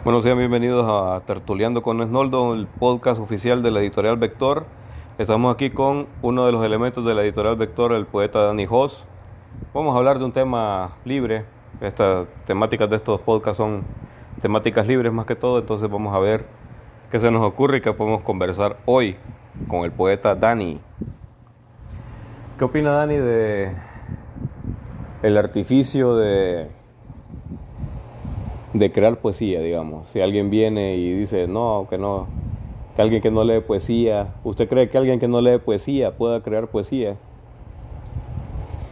Bueno, sean bienvenidos a Tertuleando con Esnoldo, el podcast oficial de la editorial Vector. Estamos aquí con uno de los elementos de la editorial Vector, el poeta Dani Jos. Vamos a hablar de un tema libre. Estas temáticas de estos podcasts son temáticas libres más que todo, entonces vamos a ver qué se nos ocurre y qué podemos conversar hoy con el poeta Dani. ¿Qué opina Dani de el artificio de crear poesía, digamos? Si alguien viene y dice, no, que alguien que no lee poesía, ¿usted cree que alguien que no lee poesía pueda crear poesía?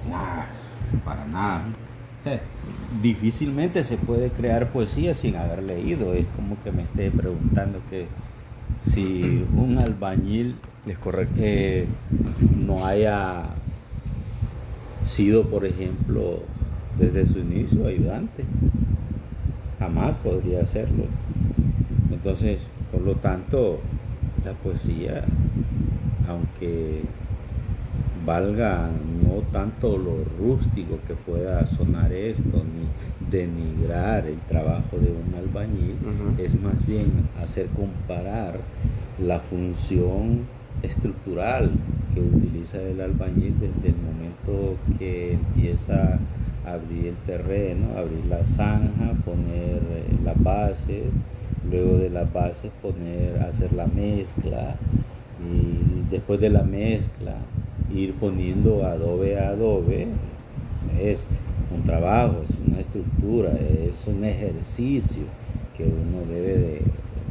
Nada, para nada. Difícilmente se puede crear poesía sin haber leído. Es como que me esté preguntando que si un albañil Es correcto. no haya sido, por ejemplo, desde su inicio ayudante, jamás podría hacerlo. Entonces, por lo tanto, la poesía, aunque valga no tanto lo rústico que pueda sonar esto, ni denigrar el trabajo de un albañil, es más bien hacer comparar la función estructural que utiliza el albañil desde el momento que empieza a abrir el terreno, abrir la zanja, poner las bases, luego de las bases hacer la mezcla, y después de la mezcla ir poniendo adobe a adobe. Es un trabajo, es una estructura, es un ejercicio que uno debe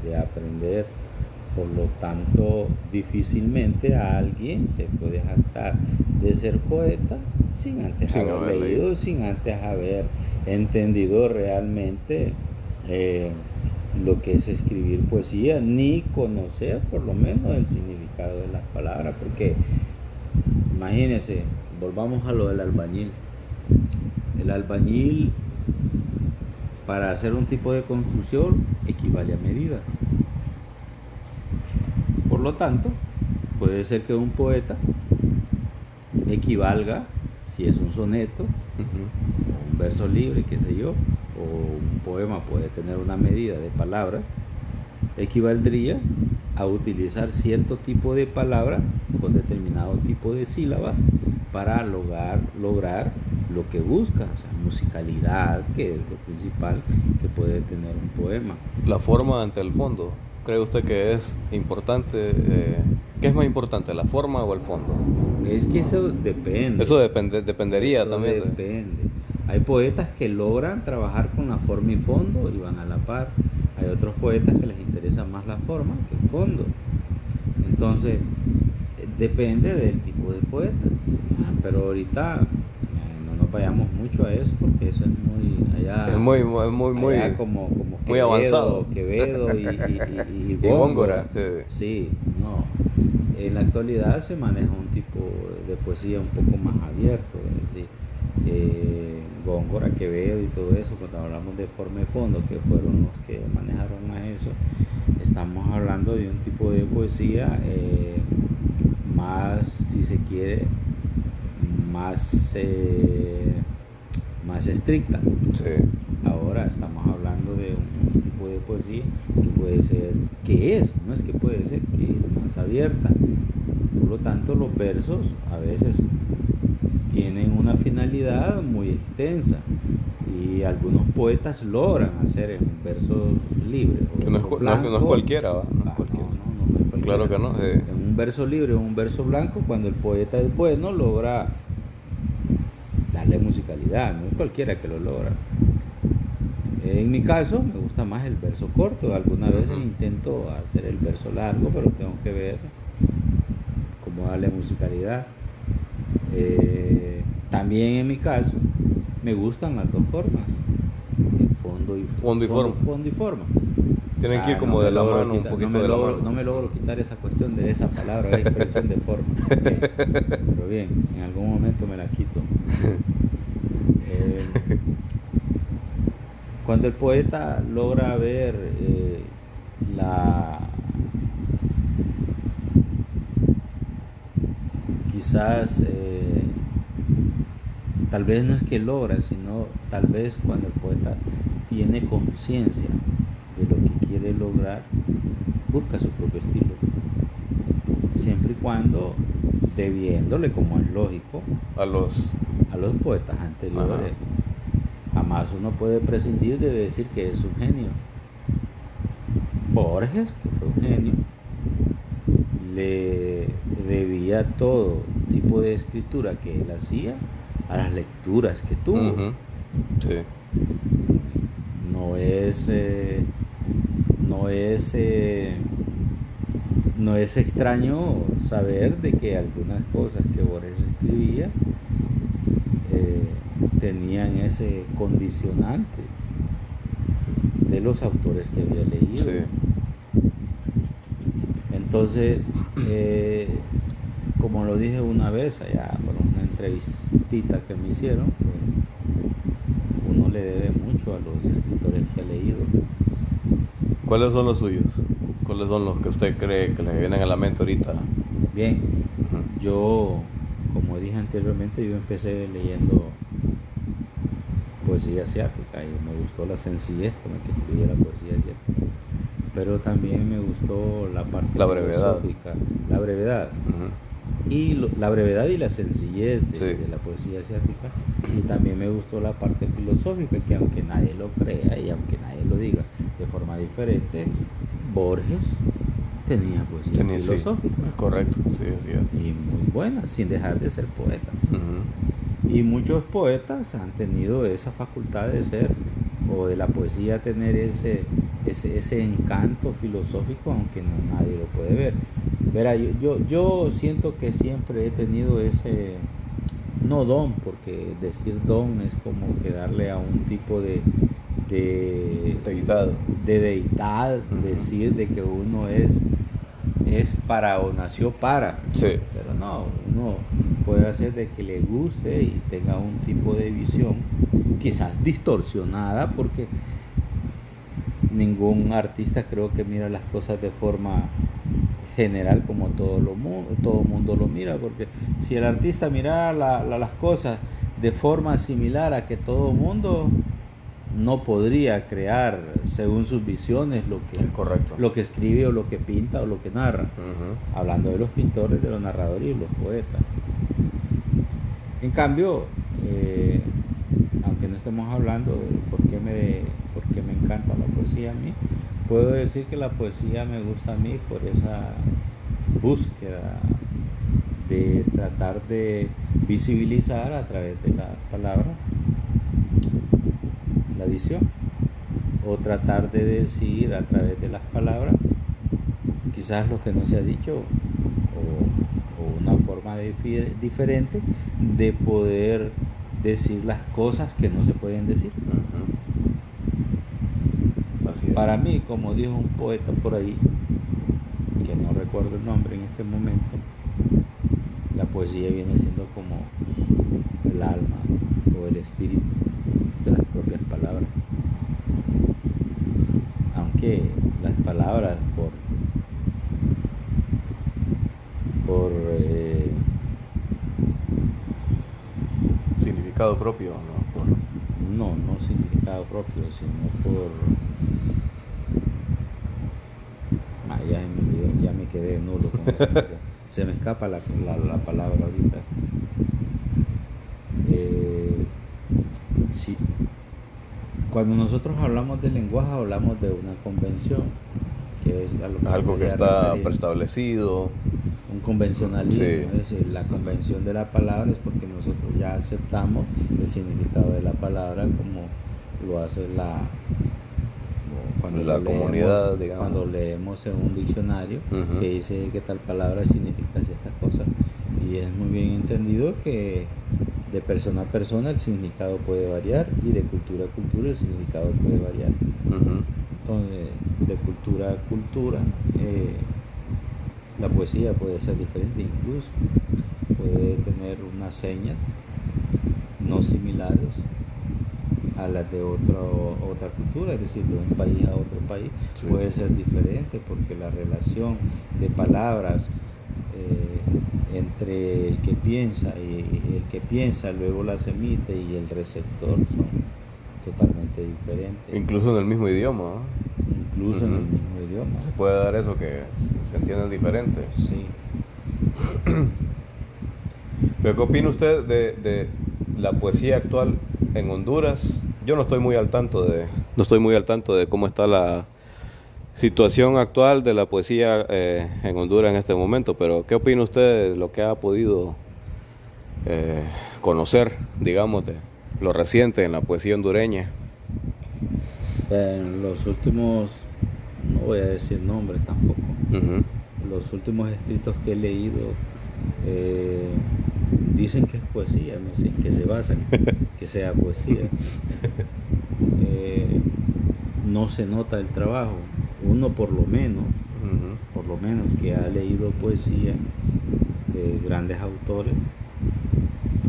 de aprender. Por lo tanto, difícilmente a alguien se puede jactar de ser poeta sin antes haber leído, sin antes haber entendido realmente lo que es escribir poesía, ni conocer por lo menos el significado de las palabras, porque imagínense, volvamos a lo del albañil. El albañil, para hacer un tipo de construcción, equivale a medida. Por lo tanto, puede ser que un poeta equivalga, si es un soneto, o un verso libre, qué sé yo, o un poema puede tener una medida de palabras, equivaldría a utilizar cierto tipo de palabra con determinado tipo de sílabas para lograr lo que busca, o sea, musicalidad, que es lo principal que puede tener un poema. La forma ante el fondo. ¿Cree usted que es importante? ¿Qué es más importante, la forma o el fondo? Es que eso depende. Eso dependería también. Depende. Hay poetas que logran trabajar con la forma y fondo y van a la par. Hay otros poetas que les interesa más la forma que el fondo. Entonces, depende del tipo de poeta. Pero ahorita no nos vayamos mucho a eso, porque eso es muy allá. Es muy allá como muy Quevedo, avanzado. Quevedo y Y Góngora. Sí, no. En la actualidad se maneja un tipo de poesía un poco más abierto, es decir, Góngora, Quevedo y todo eso. Cuando hablamos de forma y fondo, que fueron los que manejaron más eso, estamos hablando de un tipo de poesía más, si se quiere, más estricta. Sí. Ahora estamos hablando de un tipo de poesía que puede ser, no es que puede ser, que es más abierta. Por lo tanto, los versos a veces tienen una finalidad muy extensa, y algunos poetas logran hacer un verso libre. No es cualquiera, ¿va? No es cualquiera. No es cualquiera. Claro que no. En un verso libre o un verso blanco, cuando el poeta es bueno, logra darle musicalidad, no es cualquiera que lo logra. En mi caso me gusta más el verso corto. Algunas veces intento hacer el verso largo, pero tengo que ver cómo darle musicalidad. También en mi caso me gustan las dos formas, fondo y forma. Tienen que ir como de la mano, un poquito de la mano. No me logro quitar esa cuestión de esa palabra, la expresión de forma. Pero bien, en algún momento me la quito. Cuando el poeta logra ver quizás tal vez no es que logra, sino tal vez cuando el poeta tiene conciencia de lo quiere lograr, busca su propio estilo, siempre y cuando debiéndole, como es lógico, a los poetas anteriores. Jamás uno puede prescindir de decir que es un genio. Borges, que fue un genio, le debía todo tipo de escritura que él hacía a las lecturas que tuvo. Sí. No es extraño saber de que algunas cosas que Borges escribía tenían ese condicionante de los autores que había leído. Sí. Entonces, como lo dije una vez allá por una entrevistita que me hicieron, pues, uno le debe mucho a los escritores que ha leído. ¿Cuáles son los suyos? ¿Cuáles son los que usted cree que le vienen a la mente ahorita? Bien, yo, como dije anteriormente, yo empecé leyendo poesía asiática y me gustó la sencillez con la que escribía la poesía asiática, pero también me gustó la parte filosófica, la brevedad. Y la brevedad y la sencillez de la poesía asiática, y también me gustó la parte filosófica, que aunque nadie lo crea y aunque nadie lo diga de forma diferente, Borges tenía poesía filosófica. Sí, correcto, sí, es cierto. Y muy buena, sin dejar de ser poeta. Y muchos poetas han tenido esa facultad de ser, o de la poesía tener ese encanto filosófico, aunque nadie lo puede ver. Verá, yo siento que siempre he tenido ese, no don, porque decir don es como que darle a un tipo de deidad, decir de que uno es para o nació para. Sí. Pero no, uno puede hacer de que le guste y tenga un tipo de visión quizás distorsionada, porque ningún artista creo que mira las cosas de forma general como todo mundo lo mira, porque si el artista mira las cosas de forma similar a que todo mundo, no podría crear según sus visiones lo que escribe o lo que pinta o lo que narra. Hablando de los pintores, de los narradores y los poetas. En cambio, aunque no estemos hablando de por qué me encanta la poesía a mí, puedo decir que la poesía me gusta a mí por esa búsqueda de tratar de visibilizar a través de las palabras la visión, o tratar de decir a través de las palabras quizás lo que no se ha dicho, o una forma diferente de poder decir las cosas que no se pueden decir. Para mí, como dijo un poeta por ahí, que no recuerdo el nombre en este momento, la poesía viene siendo como el alma o el espíritu de las propias palabras. Aunque las palabras por significado propio, no significado propio, sino por ya me quedé nulo con se me escapa la palabra ahorita. Sí. Cuando nosotros hablamos de lenguaje, hablamos de una convención, que es algo que está preestablecido, un convencionalismo. Sí. Es decir, la convención de la palabra es porque nosotros ya aceptamos el significado de la palabra como lo hace la comunidad, digamos. Cuando leemos en un diccionario que dice que tal palabra significa ciertas cosas, y es muy bien entendido que de persona a persona el significado puede variar, y de cultura a cultura el significado puede variar. Entonces, de cultura a cultura, la poesía puede ser diferente, incluso puede tener unas señas no similares a las de otra cultura, es decir, de un país a otro país. Sí. Puede ser diferente, porque la relación de palabras entre el que piensa y el que piensa luego las emite y el receptor son totalmente diferentes. Incluso en el mismo idioma. incluso en el mismo idioma. Se puede dar eso que se entiende diferente. Sí. Pero ¿qué opina usted de la poesía actual en Honduras? Yo no estoy muy al tanto de cómo está la situación actual de la poesía en Honduras en este momento, pero ¿qué opina usted de lo que ha podido conocer, digamos, de lo reciente en la poesía hondureña? En los últimos, no voy a decir nombres tampoco, los últimos escritos que he leído dicen que es poesía, no sé en qué se basan, que sea poesía. No se nota el trabajo. Uno por lo menos que ha leído poesía de grandes autores,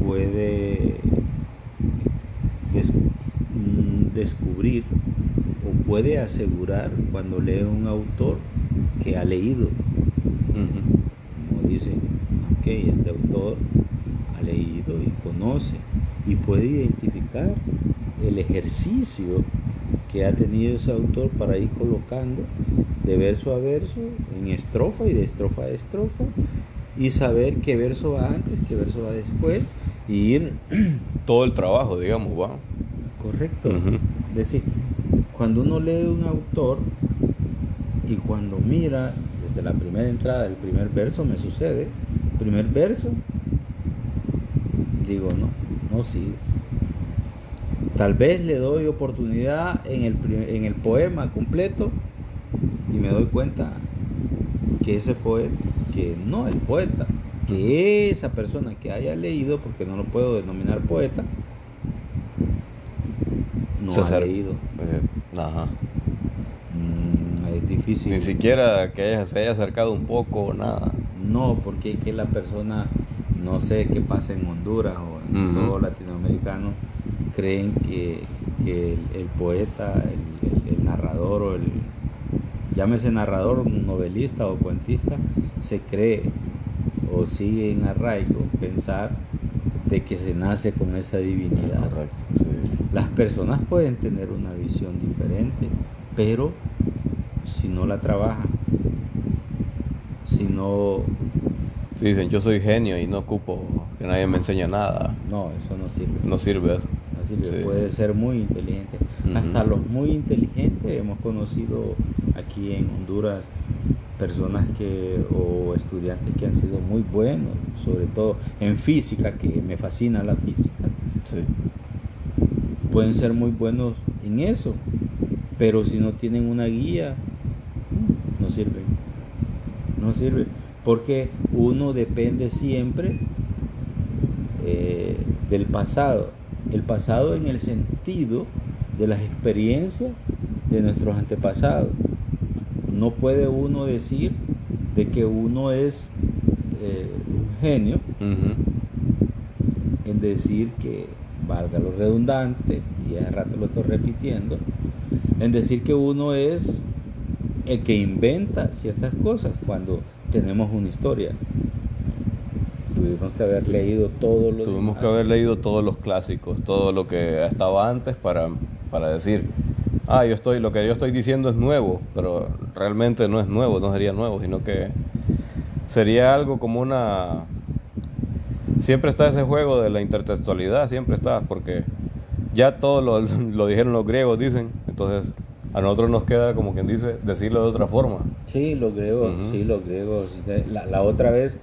puede descubrir o puede asegurar cuando lee un autor que ha leído. Como dicen, ok, este autor ha leído y conoce y puede identificar el ejercicio que ha tenido ese autor para ir colocando de verso a verso, en estrofa y de estrofa a estrofa, y saber qué verso va antes, qué verso va después, y ir... Todo el trabajo, digamos, va. Correcto. Es decir, cuando uno lee un autor y cuando mira desde la primera entrada, el primer verso, me sucede, primer verso, digo, no sigo. Tal vez le doy oportunidad en el poema completo y me doy cuenta que ese poeta, que no el poeta, que esa persona que haya leído, porque no lo puedo denominar poeta, no ha leído. Es difícil. Ni siquiera que se haya acercado un poco o nada. No, porque es que la persona, no sé qué pasa en Honduras o en todo latinoamericano, creen que el poeta, el narrador o llámese narrador, novelista o cuentista, se cree o sigue en arraigo pensar de que se nace con esa divinidad. Correcto, sí. Las personas pueden tener una visión diferente, pero si no la trabajan, si no... Sí, dicen, yo soy genio y no ocupo que nadie me enseñe nada. No, eso no sirve. No sirve eso. No sirve. Sí. Puede ser muy inteligente. Hasta los muy inteligentes hemos conocido aquí en Honduras personas o estudiantes que han sido muy buenos, sobre todo en física, que me fascina la física. Sí. Pueden ser muy buenos en eso, pero si no tienen una guía, no sirve. No sirve, porque uno depende siempre del pasado. El pasado en el sentido de las experiencias de nuestros antepasados. No puede uno decir de que uno es un genio en decir que, valga lo redundante, y hace rato lo estoy repitiendo, en decir que uno es el que inventa ciertas cosas cuando tenemos una historia. Tuvimos que haber leído todos los clásicos, todo lo que estaba antes para decir, lo que yo estoy diciendo es nuevo, pero realmente no es nuevo, no sería nuevo, sino que sería algo como una... Siempre está ese juego de la intertextualidad, siempre está, porque ya todo lo dijeron los griegos, dicen, entonces a nosotros nos queda, como quien dice, decirlo de otra forma. Sí, los griegos, los griegos. La otra vez,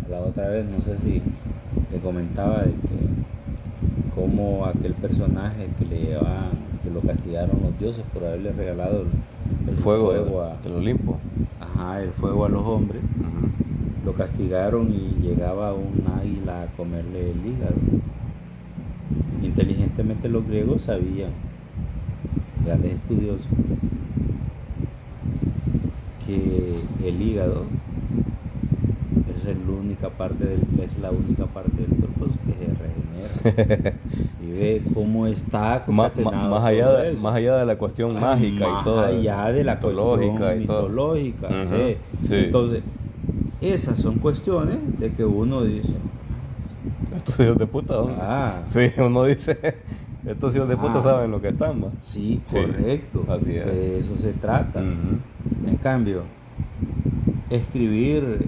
no sé si te comentaba de que como aquel personaje que lo castigaron los dioses por haberle regalado el fuego del Olimpo. Ajá, el fuego a los hombres. Lo castigaron y llegaba un águila a comerle el hígado. Inteligentemente los griegos sabían, grandes estudiosos, que el hígado es la única parte del cuerpo que se regenera. Y ve cómo está concatenado más allá de la cuestión mágica y todo, más allá de la cuestión mitológica. Sí. Entonces, esas son cuestiones de que uno dice, estos hijos de puta, ¿no? Sí, uno dice, Estos hijos de puta saben lo que están, ¿va? Sí, Sí, correcto. así es. De eso se trata. Ujú. En cambio, escribir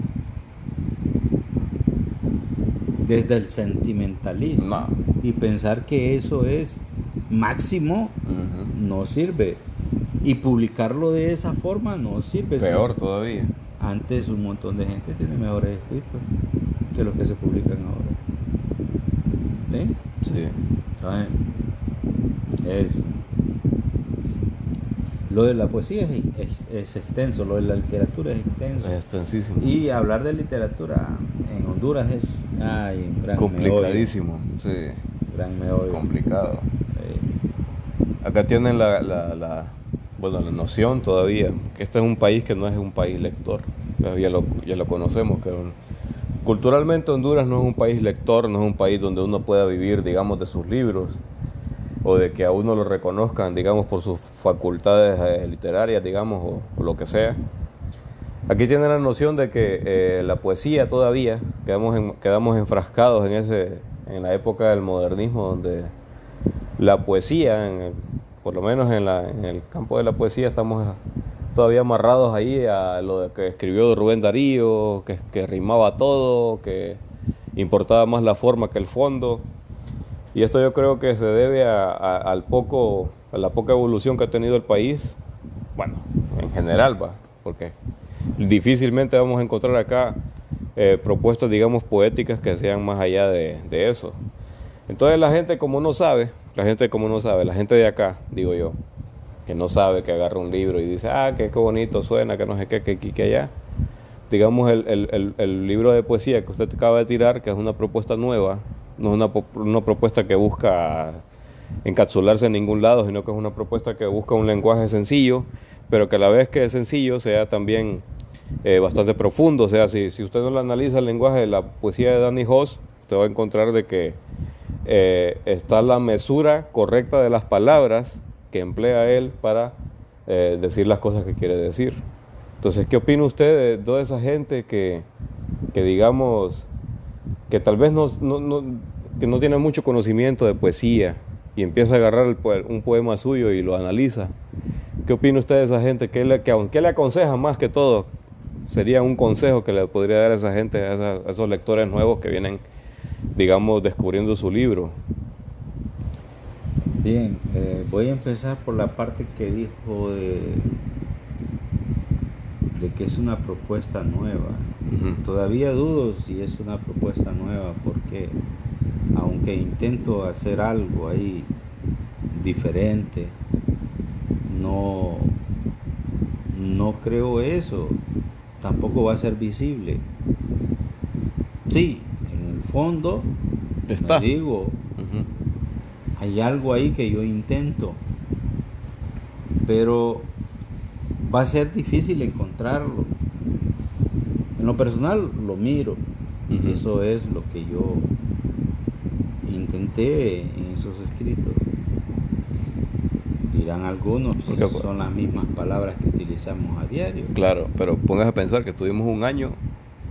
desde el sentimentalismo No. y pensar que eso es máximo Ujú. no sirve. Y publicarlo de esa forma no sirve. Peor Sí. todavía. Antes un montón de gente tiene mejores escritos que los que se publican ahora. ¿Sí? Sí. ¿Saben? Es lo de la poesía es extenso, lo de la literatura es extenso. Es extensísimo. Y hablar de literatura en Honduras es un gran Complicadísimo. Sí. meollo, gran meollo. Complicado. Acá tienen bueno, la noción todavía que este es un país que no es un país lector. Ya lo conocemos. Culturalmente Honduras no es un país lector, no es un país donde uno pueda vivir, digamos, de sus libros o de que a uno lo reconozcan, digamos, por sus facultades literarias, digamos, o lo que sea. Aquí tienen la noción de que la poesía todavía, quedamos enfrascados en la época del modernismo, donde la poesía, por lo menos en el campo de la poesía, estamos todavía amarrados ahí a lo de que escribió Rubén Darío, que rimaba todo, que importaba más la forma que el fondo. Y esto yo creo que se debe a la poca evolución que ha tenido el país, bueno, en general, va, porque difícilmente vamos a encontrar acá propuestas, digamos, poéticas que sean más allá de eso. Entonces la gente como no sabe, la gente de acá, digo yo, que no sabe, que agarra un libro y dice, qué bonito suena, que no sé qué, que aquí, que allá. Digamos, el libro de poesía que usted acaba de tirar, que es una propuesta nueva, no es una propuesta que busca encapsularse en ningún lado, sino que es una propuesta que busca un lenguaje sencillo, pero que a la vez que es sencillo sea también bastante profundo. O sea, si usted no lo analiza el lenguaje de la poesía de Danny Hoss, usted va a encontrar de que está la mesura correcta de las palabras que emplea él para decir las cosas que quiere decir. Entonces, ¿qué opina usted de toda esa gente que digamos, que tal vez que no tiene mucho conocimiento de poesía y empieza a agarrar un poema suyo y lo analiza? ¿Qué opina usted de esa gente? ¿Qué le aconseja más que todo? Sería un consejo que le podría dar a esa gente, a esos lectores nuevos que vienen, digamos, descubriendo su libro. Bien, voy a empezar por la parte que dijo de que es una propuesta nueva. Uh-huh. Todavía dudo si es una propuesta nueva, porque aunque intento hacer algo ahí diferente, no creo eso. Tampoco va a ser visible. Sí, en el fondo, Está. digo, Uh-huh. hay algo ahí que yo intento, pero va a ser difícil encontrarlo. En lo personal lo miro, Uh-huh. y eso es lo que yo intenté en esos escritos. Dirán algunos que son las mismas palabras que utilizamos a diario. Claro, pero pongas a pensar que estuvimos un año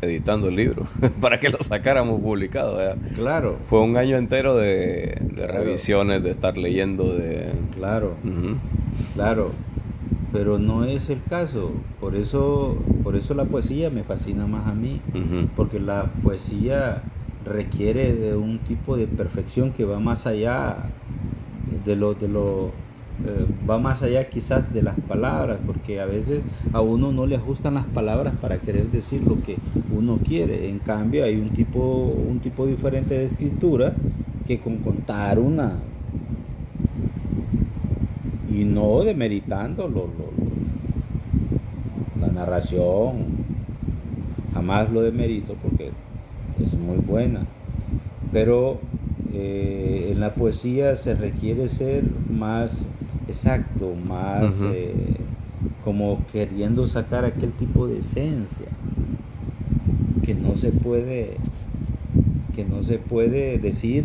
editando el libro para que lo sacáramos publicado, ¿verdad? Claro. Fue un año entero de revisiones, de estar leyendo, Claro, uh-huh. Claro, pero no es el caso. Por eso la poesía me fascina más a mí, Uh-huh. porque la poesía requiere de un tipo de perfección que va más allá va más allá quizás de las palabras, porque a veces a uno no le ajustan las palabras para querer decir lo que uno quiere. En cambio hay un tipo diferente de escritura que con contar una, y no demeritando la narración, jamás lo demerito porque es muy buena, pero en la poesía se requiere ser más exacto, más Uh-huh. como queriendo sacar aquel tipo de esencia que no se puede decir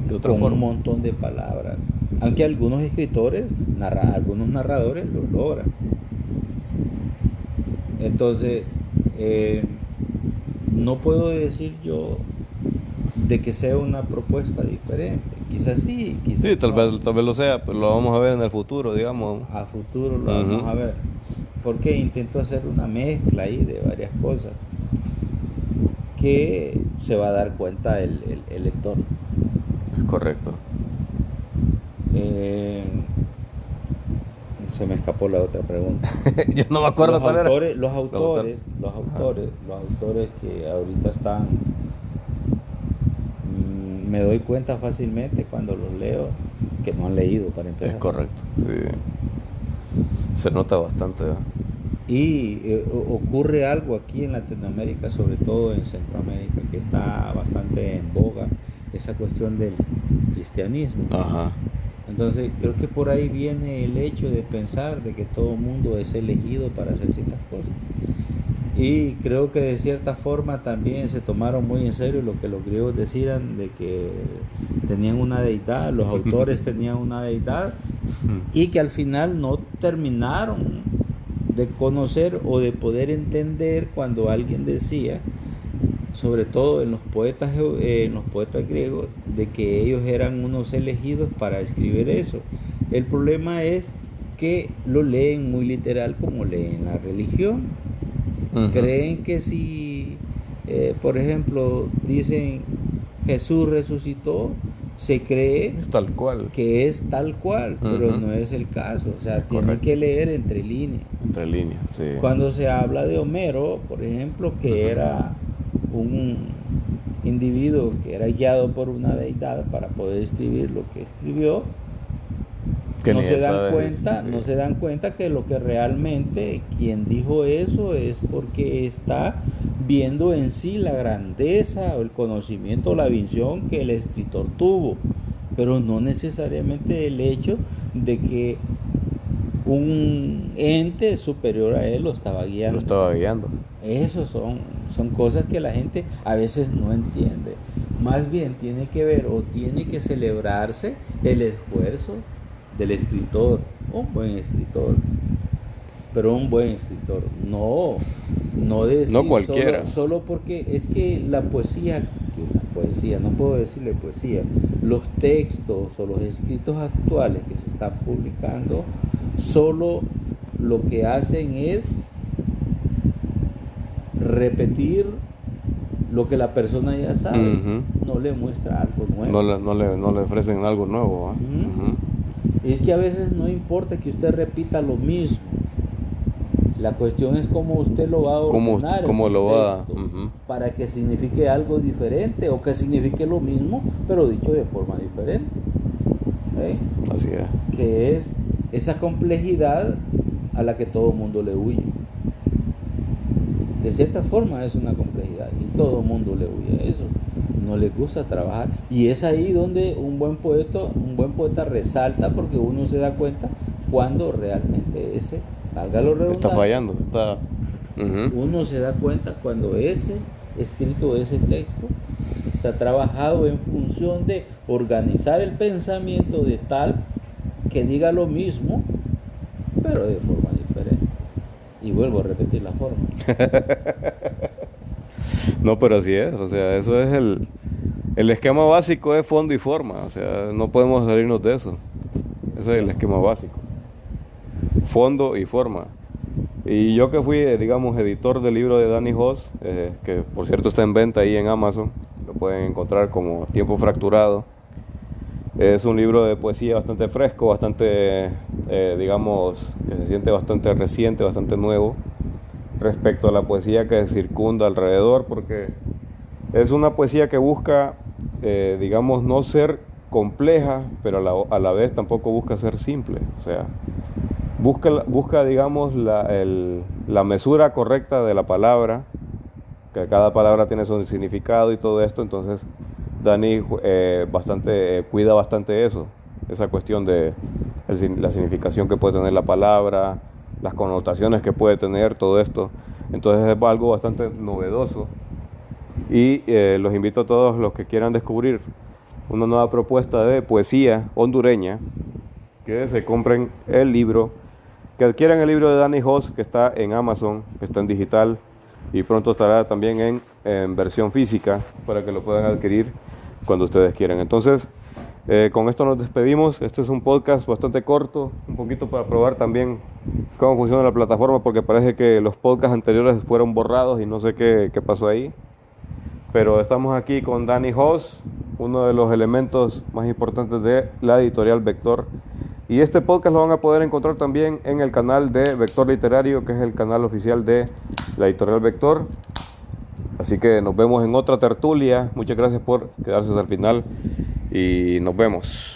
De otra con forma. un montón de palabras, aunque algunos escritores, algunos narradores lo logran. Entonces no puedo decir yo de que sea una propuesta diferente. quizás sí, quizás Sí, no. tal vez lo sea, pero lo vamos a ver en el futuro, digamos. A futuro lo vamos a ver. Porque intento hacer una mezcla ahí de varias cosas que se va a dar cuenta el lector. Es correcto. Eh, Se me escapó la otra pregunta. Yo no me acuerdo cuál era. Los autores que ahorita están, me doy cuenta fácilmente cuando los leo que no han leído para empezar. Es correcto, sí. Se nota bastante, ¿verdad? Y ocurre algo aquí en Latinoamérica, sobre todo en Centroamérica, que está bastante en boga, esa cuestión del cristianismo. Ajá. Entonces creo que por ahí viene el hecho de pensar de que todo mundo es elegido para hacer ciertas cosas. Y creo que de cierta forma también se tomaron muy en serio lo que los griegos decían de que tenían una deidad, los autores tenían una deidad, y que al final no terminaron de conocer o de poder entender cuando alguien decía, sobre todo en los poetas griegos, de que ellos eran unos elegidos para escribir eso. El problema es que lo leen muy literal, como leen la religión. Creen que si, por ejemplo, dicen Jesús resucitó, se cree Es tal cual. que es tal cual, pero no es el caso. O sea, tienen que leer entre líneas. Entre líneas, sí. Cuando se habla de Homero, por ejemplo, que era un individuo que era guiado por una deidad para poder escribir lo que escribió, Que no ni se él dan sabe, cuenta, sí. no se dan cuenta que lo que realmente quien dijo eso es porque está viendo en sí la grandeza o el conocimiento o la visión que el escritor tuvo, pero no necesariamente el hecho de que un ente superior a él lo estaba guiando. Lo estaba guiando. Eso son cosas que la gente a veces no entiende. Más bien tiene que ver o tiene que celebrarse el esfuerzo del escritor, un buen escritor, pero un buen escritor, no decir No cualquiera. solo porque es que la poesía, no puedo decirle poesía, los textos o los escritos actuales que se están publicando, solo lo que hacen es repetir lo que la persona ya sabe, no le muestra algo nuevo. No le ofrecen algo nuevo, ¿eh? Es que a veces no importa que usted repita lo mismo. La cuestión es cómo usted lo va a ordenar cómo lo va para que signifique algo diferente o que signifique lo mismo, pero dicho de forma diferente. ¿Eh? Así es. Que es esa complejidad a la que todo el mundo le huye. De cierta forma es una complejidad y todo el mundo le huye a eso. No le gusta trabajar, y es ahí donde un buen poeta resalta, porque uno se da cuenta cuando realmente ese, valga lo redundante, está fallando, uno se da cuenta cuando ese escrito, ese texto está trabajado en función de organizar el pensamiento de tal que diga lo mismo pero de forma diferente, y vuelvo a repetir la forma. No, pero así es, o sea, eso es el esquema básico, es fondo y forma, o sea, no podemos salirnos de eso. Ese es el esquema básico, fondo y forma. Y yo que fui, digamos, editor del libro de Danny Hoss, que por cierto está en venta ahí en Amazon, lo pueden encontrar como Tiempo Fracturado. Es un libro de poesía bastante fresco, bastante, digamos, que se siente bastante reciente, bastante nuevo respecto a la poesía que circunda alrededor, porque es una poesía que busca, digamos, no ser compleja, pero a la vez tampoco busca ser simple. O sea, busca digamos, la mesura correcta de la palabra, que cada palabra tiene su significado y todo esto. Entonces Danny cuida bastante eso, esa cuestión de la significación que puede tener la palabra, las connotaciones que puede tener todo esto. Entonces es algo bastante novedoso, y los invito a todos los que quieran descubrir una nueva propuesta de poesía hondureña, que se compren el libro, que adquieran el libro de Danny Hoss, que está en Amazon, que está en digital, y pronto estará también en versión física para que lo puedan adquirir cuando ustedes quieran. Entonces, Con esto nos despedimos. Este es un podcast bastante corto, un poquito para probar también cómo funciona la plataforma, porque parece que los podcasts anteriores fueron borrados y no sé qué pasó ahí. Pero estamos aquí con Dani Hoss, uno de los elementos más importantes de la editorial Vector. Y este podcast lo van a poder encontrar también en el canal de Vector Literario, que es el canal oficial de la editorial Vector. Así que nos vemos en otra tertulia. Muchas gracias por quedarse hasta el final y nos vemos.